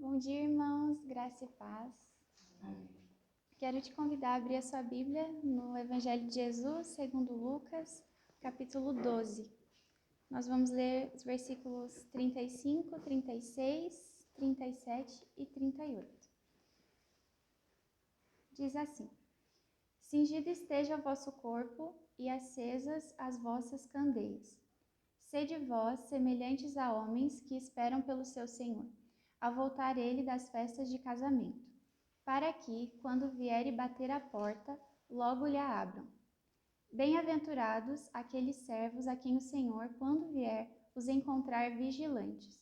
Bom dia, irmãos, graça e paz. Quero te convidar a abrir a sua Bíblia no Evangelho de Jesus, segundo Lucas, capítulo 12. Nós vamos ler os versículos 35, 36, 37 e 38. Diz assim: Cingido esteja o vosso corpo e acesas as vossas candeias. Sede vós semelhantes a homens que esperam pelo seu Senhor, ao voltar ele das festas de casamento, para que, quando vier e bater à porta, logo lhe a abram. Bem-aventurados aqueles servos a quem o Senhor, quando vier, os encontrar vigilantes.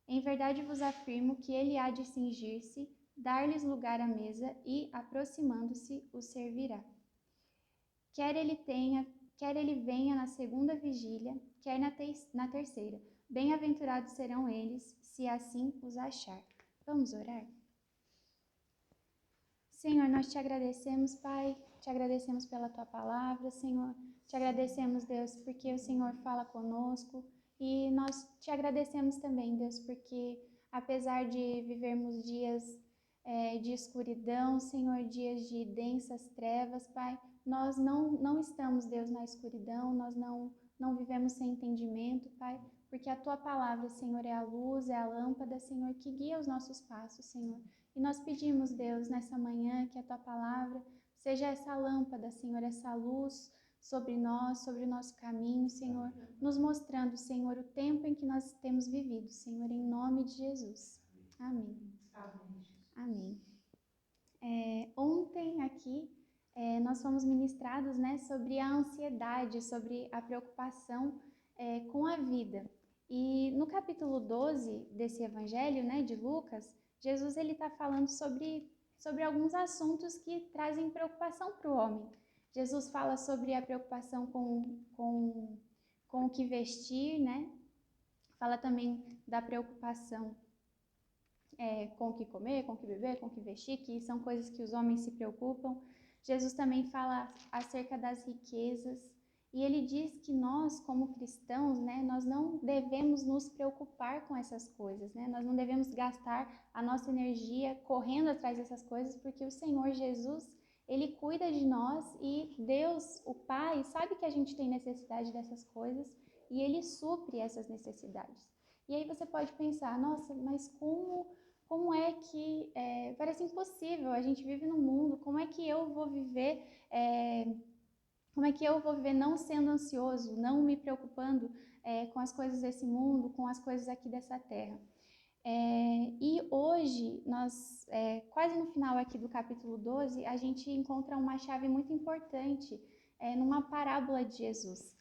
Em verdade vos afirmo que ele há de cingir-se, dar-lhes lugar à mesa e, aproximando-se, os servirá. Quer ele venha na segunda vigília, quer na terceira. Bem-aventurados serão eles, se assim os achar. Vamos orar? Senhor, nós te agradecemos, Pai, te agradecemos pela tua palavra, Senhor. Te agradecemos, Deus, porque o Senhor fala conosco. E nós te agradecemos também, Deus, porque apesar de vivermos dias de escuridão, Senhor, dias de densas trevas, Pai, nós não estamos, Deus, na escuridão, nós não vivemos sem entendimento, Pai, porque a tua palavra, Senhor, é a luz, é a lâmpada, Senhor, que guia os nossos passos, Senhor. E nós pedimos, Deus, nessa manhã, que a tua palavra seja essa lâmpada, Senhor, essa luz sobre nós, sobre o nosso caminho, Senhor, nos mostrando, Senhor, o tempo em que nós temos vivido, Senhor, em nome de Jesus. Amém. Amém. Ontem aqui nós fomos ministrados, né, sobre a ansiedade, sobre a preocupação com a vida. E no capítulo 12 desse evangelho, né, de Lucas, Jesus está falando sobre alguns assuntos que trazem preocupação para o homem. Jesus fala sobre a preocupação com o que vestir, né? Fala também da preocupação com o que comer, com o que beber, com o que vestir, que são coisas que os homens se preocupam. Jesus também fala acerca das riquezas, e ele diz que nós, como cristãos, né, nós não devemos nos preocupar com essas coisas, né? Nós não devemos gastar a nossa energia correndo atrás dessas coisas, porque o Senhor Jesus, ele cuida de nós, e Deus, o Pai, sabe que a gente tem necessidade dessas coisas, e ele supre essas necessidades. E aí você pode pensar, nossa, mas como é que parece impossível, a gente vive no mundo, como é que eu vou viver não sendo ansioso, não me preocupando com as coisas desse mundo, com as coisas aqui dessa terra? E hoje, nós, quase no final aqui do capítulo 12, a gente encontra uma chave muito importante numa parábola de Jesus,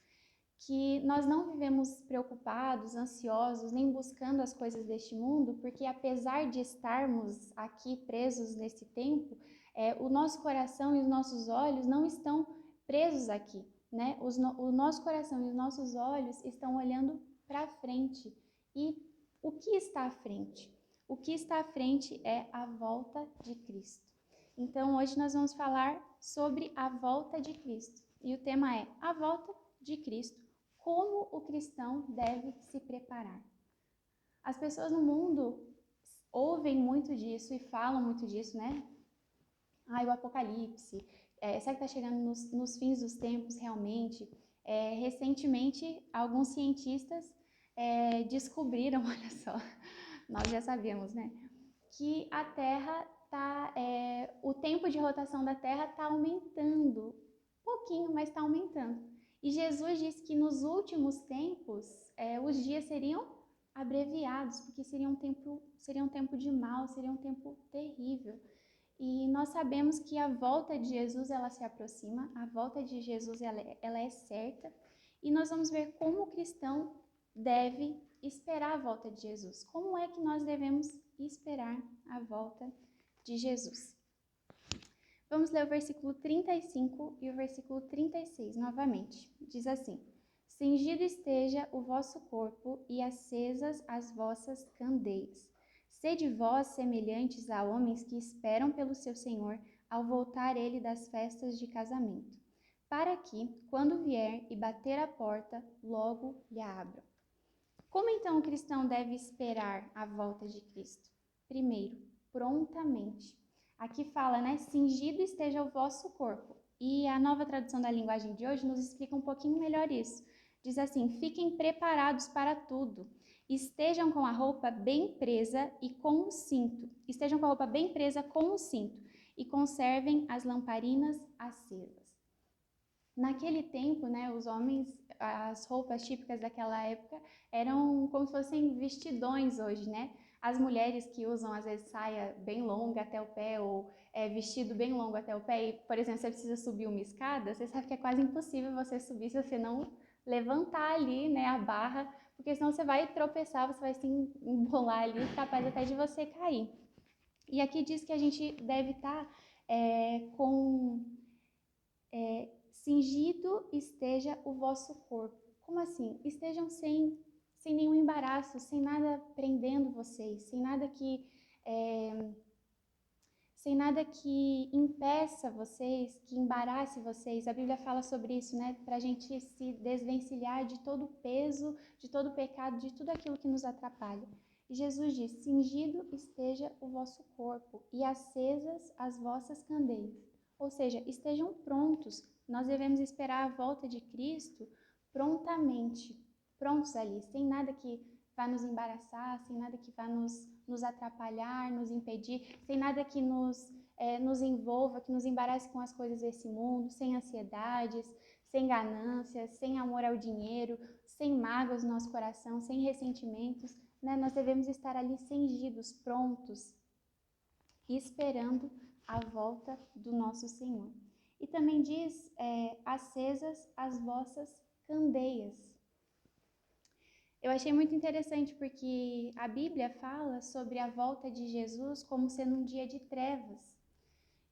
que nós não vivemos preocupados, ansiosos, nem buscando as coisas deste mundo, porque apesar de estarmos aqui presos nesse tempo, o nosso coração e os nossos olhos não estão presos aqui, né? O nosso coração e os nossos olhos estão olhando para frente. E o que está à frente? O que está à frente é a volta de Cristo. Então, hoje nós vamos falar sobre a volta de Cristo. E o tema é a volta de Cristo. Como o cristão deve se preparar? As pessoas no mundo ouvem muito disso e falam muito disso, né? O Apocalipse, será que está chegando nos fins dos tempos realmente? Recentemente, alguns cientistas descobriram, olha só, nós já sabíamos, né? Que a Terra o tempo de rotação da Terra está aumentando, pouquinho, mas está aumentando. E Jesus disse que nos últimos tempos, os dias seriam abreviados, porque seria um tempo de mal, seria um tempo terrível. E nós sabemos que a volta de Jesus, ela se aproxima, a volta de Jesus, ela é certa, e nós vamos ver como o cristão deve esperar a volta de Jesus. Como é que nós devemos esperar a volta de Jesus? Vamos ler o versículo 35 e o versículo 36 novamente. Diz assim: Cingido esteja o vosso corpo e acesas as vossas candeias. Sede vós semelhantes a homens que esperam pelo seu Senhor ao voltar ele das festas de casamento, para que, quando vier e bater à porta, logo lhe abram. Como então o cristão deve esperar a volta de Cristo? Primeiro, prontamente. Aqui fala, né? Cingido esteja o vosso corpo. E a nova tradução da linguagem de hoje nos explica um pouquinho melhor isso. Diz assim: fiquem preparados para tudo. Estejam com a roupa bem presa e com o cinto. Estejam com a roupa bem presa com o cinto. E conservem as lamparinas acesas. Naquele tempo, né, os homens, as roupas típicas daquela época eram como se fossem vestidões hoje, né? As mulheres que usam, às vezes, saia bem longa até o pé ou vestido bem longo até o pé e, por exemplo, você precisa subir uma escada, você sabe que é quase impossível você subir se você não levantar ali, né, a barra, porque senão você vai tropeçar, você vai se embolar ali, capaz até de você cair. E aqui diz que a gente deve estar cingido esteja o vosso corpo. Como assim? Estejam sem nenhum embaraço, sem nada prendendo vocês, sem nada que impeça vocês, que embarace vocês. A Bíblia fala sobre isso, né? Para a gente se desvencilhar de todo o peso, de todo o pecado, de tudo aquilo que nos atrapalha. E Jesus diz: cingido esteja o vosso corpo e acesas as vossas candeias. Ou seja, estejam prontos. Nós devemos esperar a volta de Cristo prontamente, prontos ali, sem nada que vá nos embaraçar, sem nada que vá nos atrapalhar, nos impedir, sem nada que nos envolva, que nos embarace com as coisas desse mundo, sem ansiedades, sem ganâncias, sem amor ao dinheiro, sem mágoas no nosso coração, sem ressentimentos, né? Nós devemos estar ali cingidos, prontos, esperando a volta do nosso Senhor. E também diz, acesas as vossas candeias. Eu achei muito interessante porque a Bíblia fala sobre a volta de Jesus como sendo um dia de trevas.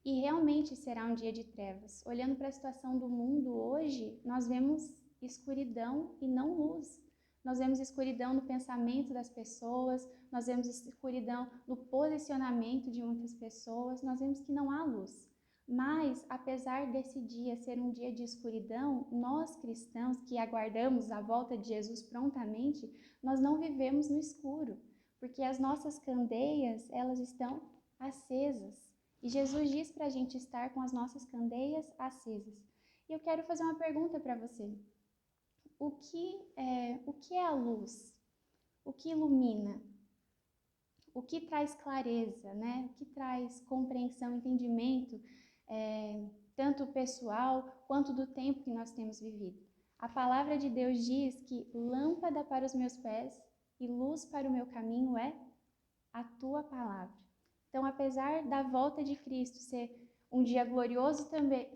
E realmente será um dia de trevas. Olhando para a situação do mundo hoje, nós vemos escuridão e não luz. Nós vemos escuridão no pensamento das pessoas, nós vemos escuridão no posicionamento de muitas pessoas, nós vemos que não há luz. Mas, apesar desse dia ser um dia de escuridão, nós cristãos que aguardamos a volta de Jesus prontamente, nós não vivemos no escuro, porque as nossas candeias, elas estão acesas. E Jesus diz para a gente estar com as nossas candeias acesas. E eu quero fazer uma pergunta para você. O que é a luz? O que ilumina? O que traz clareza, né? O que traz compreensão, entendimento, tanto pessoal quanto do tempo que nós temos vivido? A palavra de Deus diz que lâmpada para os meus pés e luz para o meu caminho é a tua palavra. Então, apesar da volta de Cristo ser um dia glorioso também,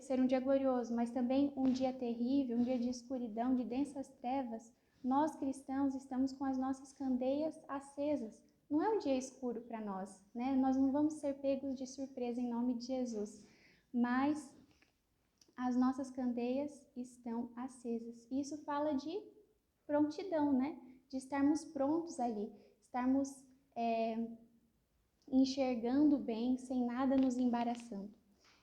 mas também um dia terrível, um dia de escuridão, de densas trevas, nós cristãos estamos com as nossas candeias acesas. Não é um dia escuro para nós, né? Nós não vamos ser pegos de surpresa em nome de Jesus, mas as nossas candeias estão acesas. Isso fala de prontidão, né? De estarmos prontos ali, estarmos enxergando bem, sem nada nos embaraçando.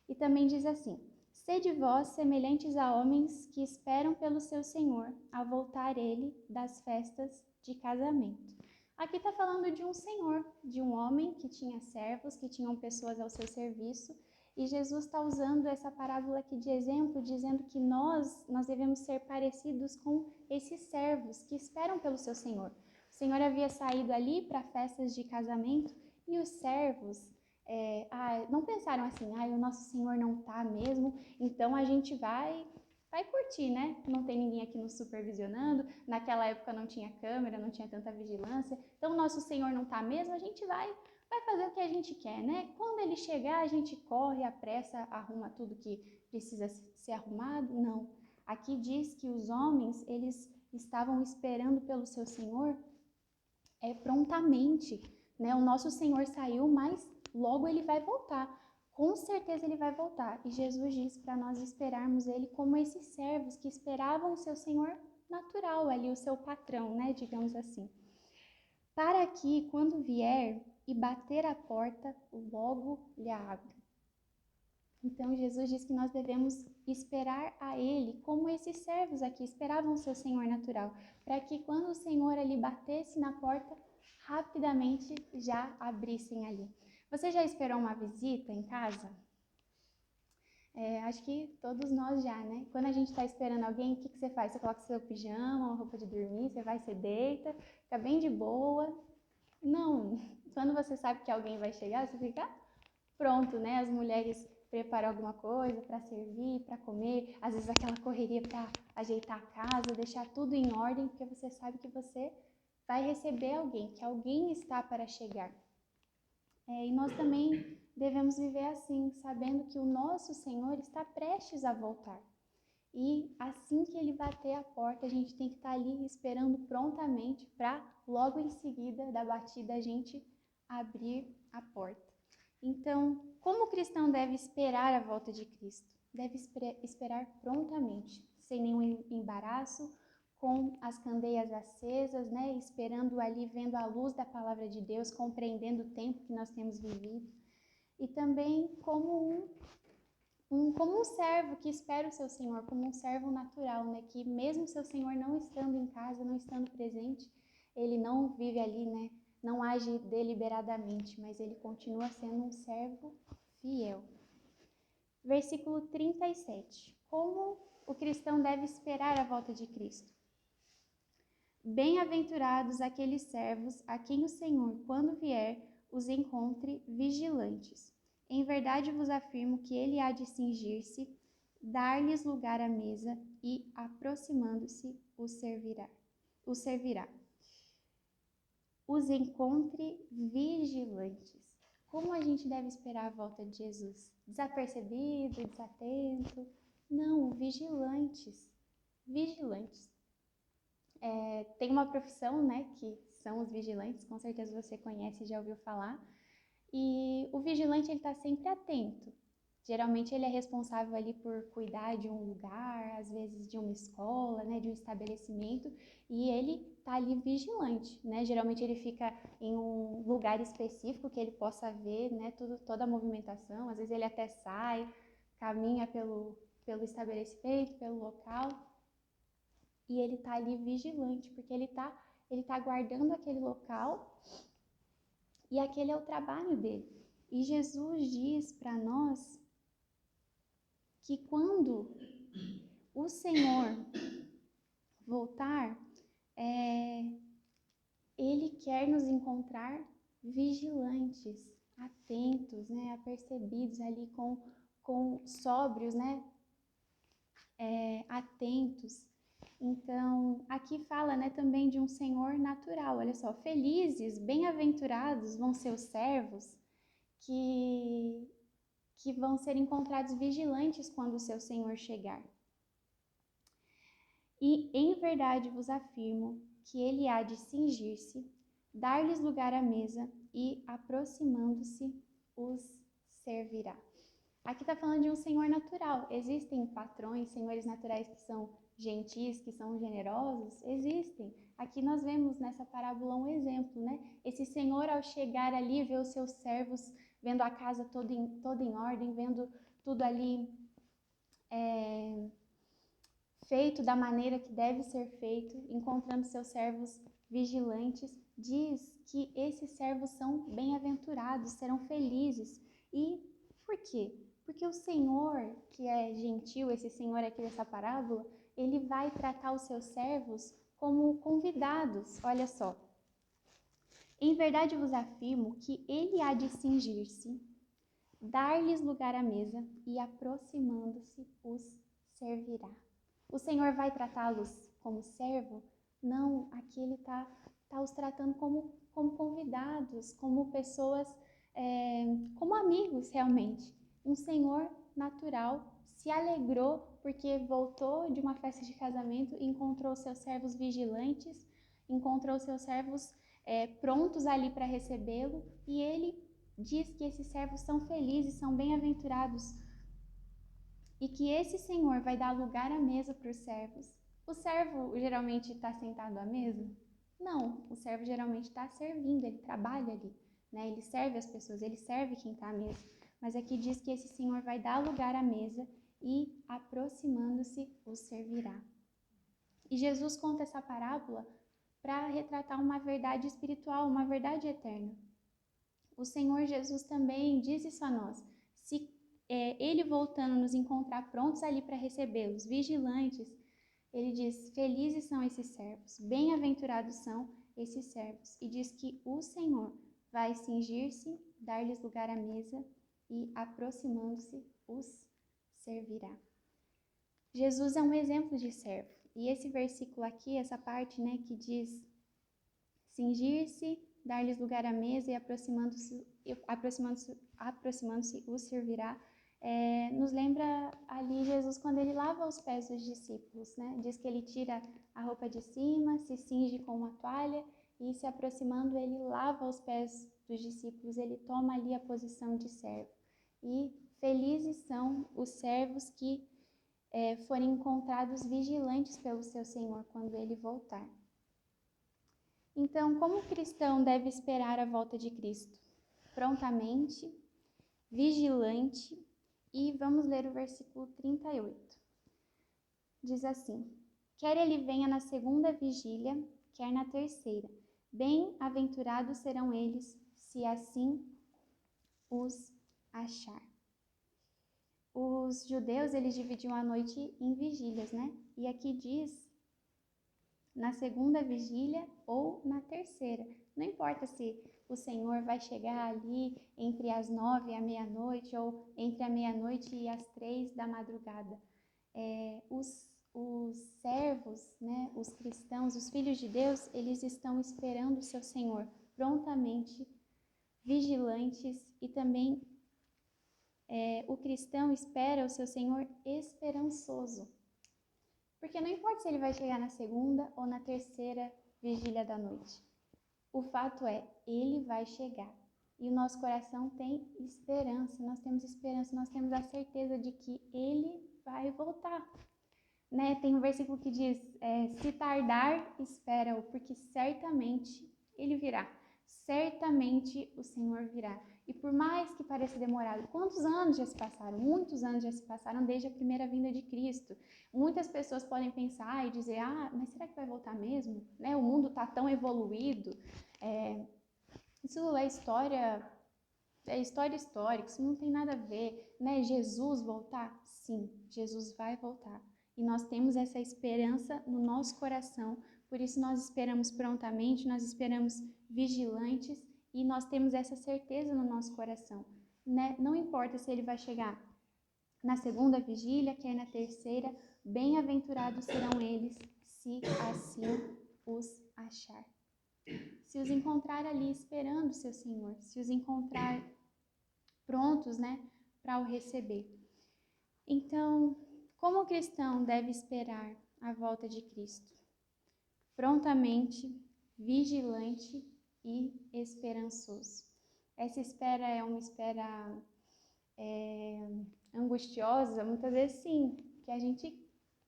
E também diz assim: sede vós semelhantes a homens que esperam pelo seu Senhor, a voltar ele das festas de casamento. Aqui está falando de um senhor, de um homem que tinha servos, que tinham pessoas ao seu serviço, e Jesus está usando essa parábola aqui de exemplo, dizendo que nós devemos ser parecidos com esses servos que esperam pelo seu Senhor. O Senhor havia saído ali para festas de casamento e os servos não pensaram assim, o nosso Senhor não está mesmo, então a gente vai curtir, né? Não tem ninguém aqui nos supervisionando, naquela época não tinha câmera, não tinha tanta vigilância, então o nosso Senhor não está mesmo, a gente vai fazer o que a gente quer, né? Quando ele chegar, a gente corre, apressa, arruma tudo que precisa ser arrumado. Não. Aqui diz que os homens, eles estavam esperando pelo seu Senhor prontamente, né? O nosso Senhor saiu, mas logo ele vai voltar. Com certeza ele vai voltar. E Jesus diz para nós esperarmos ele como esses servos que esperavam o seu Senhor natural, ali o seu patrão, né? Digamos assim. Para que, quando vier e bater a porta, logo lhe abra. Então, Jesus diz que nós devemos esperar a Ele, como esses servos aqui esperavam o seu Senhor natural, para que quando o Senhor ali batesse na porta, rapidamente já abrissem ali. Você já esperou uma visita em casa? Acho que todos nós já, né? Quando a gente está esperando alguém, o que você faz? Você coloca seu pijama, uma roupa de dormir, você deita, fica bem de boa. Não, quando você sabe que alguém vai chegar, você fica pronto, né? As mulheres preparam alguma coisa para servir, para comer, às vezes aquela correria para ajeitar a casa, deixar tudo em ordem, porque você sabe que você vai receber alguém, que alguém está para chegar. E nós também devemos viver assim, sabendo que o nosso Senhor está prestes a voltar. E assim que Ele bater a porta, a gente tem que estar ali esperando prontamente para logo em seguida da batida a gente abrir a porta. Então, como o cristão deve esperar a volta de Cristo? Deve esperar prontamente, sem nenhum embaraço, com as candeias acesas, né? Esperando ali, vendo a luz da palavra de Deus, compreendendo o tempo que nós temos vivido. E também como um servo que espera o seu Senhor, como um servo natural, né? Que mesmo seu Senhor não estando em casa, não estando presente, ele não vive ali, né? Não age deliberadamente, mas ele continua sendo um servo fiel. Versículo 37. Como o cristão deve esperar a volta de Cristo? Bem-aventurados aqueles servos a quem o Senhor, quando vier, os encontre vigilantes. Em verdade vos afirmo que ele há de cingir-se, dar-lhes lugar à mesa e, aproximando-se, os servirá. Os encontre vigilantes. Como a gente deve esperar a volta de Jesus? Desapercebido, desatento? Não, vigilantes. Vigilantes. Tem uma profissão, né, que são os vigilantes, com certeza você conhece e já ouviu falar. E o vigilante, ele está sempre atento. Geralmente ele é responsável ali por cuidar de um lugar, às vezes de uma escola, né, de um estabelecimento, e ele está ali vigilante, né? Geralmente ele fica em um lugar específico que ele possa ver, né, toda a movimentação. Às vezes ele até sai, caminha pelo estabelecimento, pelo local, e ele está ali vigilante, porque ele tá guardando aquele local, e aquele é o trabalho dele. E Jesus diz para nós que quando o Senhor voltar, Ele quer nos encontrar vigilantes, atentos, né, apercebidos ali com sóbrios, né, atentos. Então, aqui fala, né, também de um Senhor natural. Olha só, felizes, bem-aventurados vão ser os servos que vão ser encontrados vigilantes quando o seu Senhor chegar. E em verdade vos afirmo que ele há de cingir-se, dar-lhes lugar à mesa e, aproximando-se, os servirá. Aqui está falando de um senhor natural. Existem patrões, senhores naturais que são gentis, que são generosos? Existem. Aqui nós vemos nessa parábola um exemplo, né? Esse senhor, ao chegar ali, vê os seus servos, vendo a casa toda em ordem, vendo tudo ali feito da maneira que deve ser feito, encontrando seus servos vigilantes, diz que esses servos são bem-aventurados, serão felizes. E por quê? Porque o Senhor, que é gentil, esse Senhor aqui dessa parábola, ele vai tratar os seus servos como convidados. Olha só. Em verdade vos afirmo que ele há de cingir-se, dar-lhes lugar à mesa e, aproximando-se, os servirá. O Senhor vai tratá-los como servo? Não, aqui ele tá os tratando como convidados, como pessoas, como amigos realmente. Um Senhor natural se alegrou porque voltou de uma festa de casamento e encontrou seus servos vigilantes, encontrou seus servos prontos ali para recebê-lo, e ele diz que esses servos são felizes, são bem-aventurados, e que esse Senhor vai dar lugar à mesa para os servos. O servo geralmente está sentado à mesa? Não, o servo geralmente está servindo, ele trabalha ali, né? Ele serve as pessoas, ele serve quem está à mesa. Mas aqui diz que esse Senhor vai dar lugar à mesa e, aproximando-se, os servirá. E Jesus conta essa parábola para retratar uma verdade espiritual, uma verdade eterna. O Senhor Jesus também diz isso a nós. Se Ele voltando nos encontrar prontos ali para recebê-los, vigilantes, Ele diz, felizes são esses servos, bem-aventurados são esses servos. E diz que o Senhor vai cingir-se, dar-lhes lugar à mesa e, aproximando-se, os servirá. Jesus é um exemplo de servo. E esse versículo aqui, essa parte, né, que diz cingir-se, dar-lhes lugar à mesa e aproximando-se os servirá, nos lembra ali Jesus quando ele lava os pés dos discípulos, né? Diz que ele tira a roupa de cima, se cinge com uma toalha e se aproximando ele lava os pés dos discípulos, ele toma ali a posição de servo. E felizes são os servos que forem encontrados vigilantes pelo seu Senhor quando ele voltar. Então, como o cristão deve esperar a volta de Cristo? Prontamente, vigilante, e vamos ler o versículo 38. Diz assim, quer ele venha na segunda vigília, quer na terceira, bem-aventurados serão eles, se assim os achar. Os judeus, eles dividiam a noite em vigílias, né? E aqui diz na segunda vigília ou na terceira. Não importa se o Senhor vai chegar ali entre as 9 e a meia-noite ou entre a meia-noite e as 3 da madrugada. Os servos, né, os cristãos, os filhos de Deus, eles estão esperando o seu Senhor prontamente, vigilantes, e também o cristão espera o seu Senhor esperançoso. Porque não importa se ele vai chegar na segunda ou na terceira vigília da noite. O fato é, ele vai chegar. E o nosso coração tem esperança, nós temos a certeza de que ele vai voltar. Né? Tem um versículo que diz, se tardar, espera-o, porque certamente ele virá. Certamente o Senhor virá. E por mais que pareça demorado, quantos anos já se passaram? Muitos anos já se passaram desde a primeira vinda de Cristo. Muitas pessoas podem pensar e dizer, mas será que vai voltar mesmo? Né? O mundo está tão evoluído. Isso é história histórica, isso não tem nada a ver. Né? Jesus voltar? Sim, Jesus vai voltar. E nós temos essa esperança no nosso coração, por isso nós esperamos prontamente, nós esperamos vigilantes, e nós temos essa certeza no nosso coração, né? Não importa se ele vai chegar na segunda vigília, quer na terceira, bem-aventurados serão eles, se assim os achar. Se os encontrar ali esperando o seu Senhor, se os encontrar prontos, né, para o receber. Então, como o cristão deve esperar a volta de Cristo? Prontamente, vigilante e esperançoso. Essa espera é uma espera angustiosa, muitas vezes sim, que a gente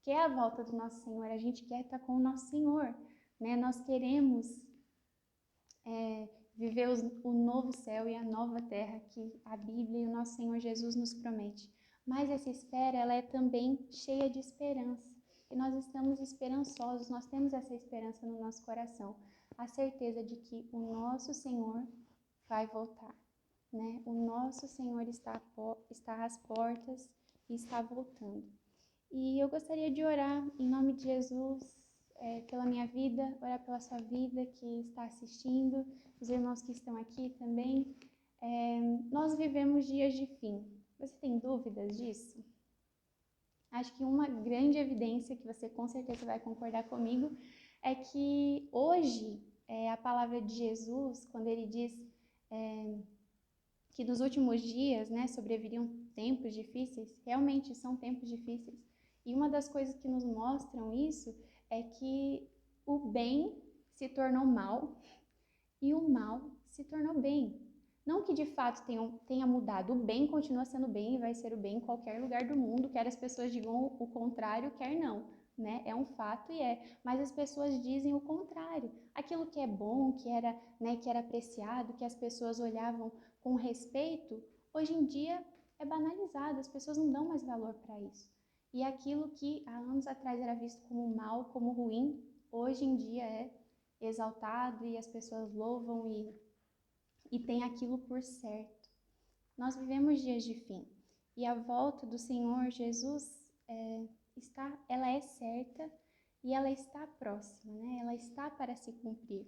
quer a volta do nosso Senhor, a gente quer estar com o nosso Senhor, né? Nós queremos viver o novo céu e a nova terra que a Bíblia e o nosso Senhor Jesus nos promete. Mas essa espera, ela é também cheia de esperança. E nós estamos esperançosos, nós temos essa esperança no nosso coração, a certeza de que o nosso Senhor vai voltar, né? O nosso Senhor está às portas e está voltando. E eu gostaria de orar em nome de Jesus, pela minha vida, orar pela sua vida que está assistindo, os irmãos que estão aqui também. Nós vivemos dias de fim. Você tem dúvidas disso? Acho que uma grande evidência, que você com certeza vai concordar comigo, é que hoje a palavra de Jesus, quando ele diz que nos últimos dias, né, sobreviriam tempos difíceis, realmente são tempos difíceis. E uma das coisas que nos mostram isso é que o bem se tornou mal e o mal se tornou bem. Não que de fato tenha mudado, o bem continua sendo bem e vai ser o bem em qualquer lugar do mundo, quer as pessoas digam o contrário, quer não, né? É um fato e mas as pessoas dizem o contrário. Aquilo que é bom, que era apreciado, que as pessoas olhavam com respeito, hoje em dia é banalizado, as pessoas não dão mais valor para isso. E aquilo que há anos atrás era visto como mal, como ruim, hoje em dia é exaltado e as pessoas louvam e têm aquilo por certo. Nós vivemos dias de fim e a volta do Senhor Jesus ela é certa e ela está próxima, né? Ela está para se cumprir.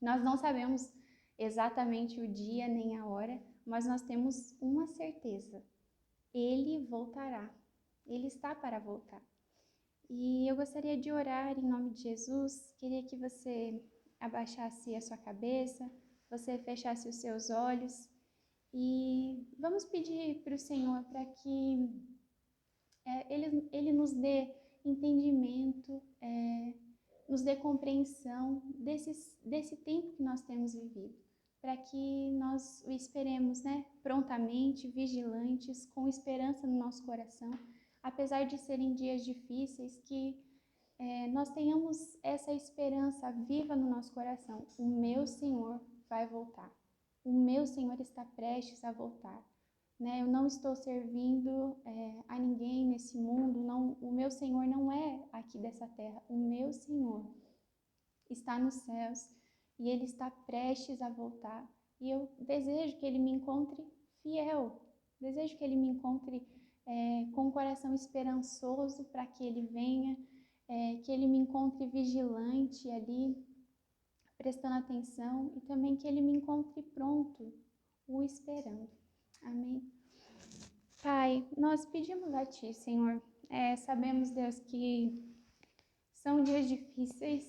Nós não sabemos exatamente o dia nem a hora, mas nós temos uma certeza: Ele voltará, Ele está para voltar. E eu gostaria de orar em nome de Jesus. Queria que você abaixasse a sua cabeça, você fechasse os seus olhos e vamos pedir para o Senhor para que Ele nos dê entendimento, nos dê compreensão desse tempo que nós temos vivido, para que nós o esperemos, né, prontamente, vigilantes, com esperança no nosso coração, apesar de serem dias difíceis, que nós tenhamos essa esperança viva no nosso coração. O meu Senhor vai voltar. O meu Senhor está prestes a voltar. Né? Eu não estou servindo a ninguém nesse mundo. Não, o meu Senhor não é aqui dessa terra. O meu Senhor está nos céus e Ele está prestes a voltar. E eu desejo que Ele me encontre fiel. Desejo que Ele me encontre com o coração esperançoso para que Ele venha. Que Ele me encontre vigilante ali, prestando atenção, e também que Ele me encontre pronto, o esperando. Amém. Pai, nós pedimos a Ti, Senhor, sabemos, Deus, que são dias difíceis,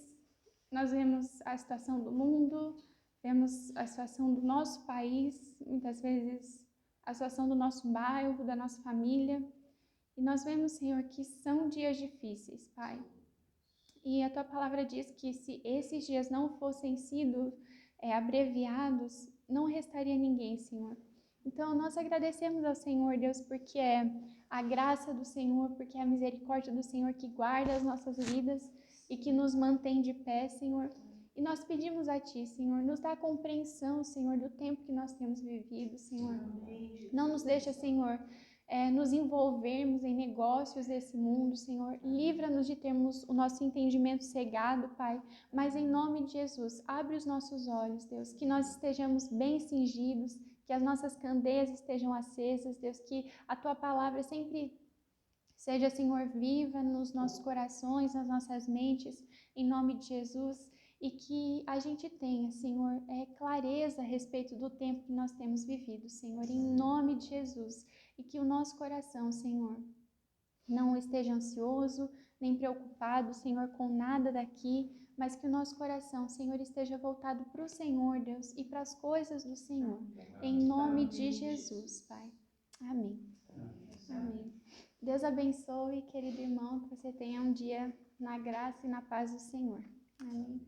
nós vemos a situação do mundo, vemos a situação do nosso país, muitas vezes a situação do nosso bairro, da nossa família, e nós vemos, Senhor, que são dias difíceis, Pai. E a Tua palavra diz que se esses dias não fossem sido abreviados, não restaria ninguém, Senhor. Então, nós agradecemos ao Senhor, Deus, porque é a graça do Senhor, porque é a misericórdia do Senhor que guarda as nossas vidas e que nos mantém de pé, Senhor. E nós pedimos a Ti, Senhor, nos dá compreensão, Senhor, do tempo que nós temos vivido, Senhor. Não nos deixa, Senhor, nos envolvermos em negócios desse mundo, Senhor. Livra-nos de termos o nosso entendimento cegado, Pai. Mas em nome de Jesus, abre os nossos olhos, Deus, que nós estejamos bem cingidos, que as nossas candeias estejam acesas, Deus, que a Tua palavra sempre seja, Senhor, viva nos nossos corações, nas nossas mentes, em nome de Jesus. E que a gente tenha, Senhor, clareza a respeito do tempo que nós temos vivido, Senhor, em nome de Jesus. E que o nosso coração, Senhor, não esteja ansioso, nem preocupado, Senhor, com nada daqui, mas que o nosso coração, Senhor, esteja voltado para o Senhor, Deus, e para as coisas do Senhor. Em nome de Jesus, Pai. Amém. Amém. Deus abençoe, querido irmão, que você tenha um dia na graça e na paz do Senhor. Amém.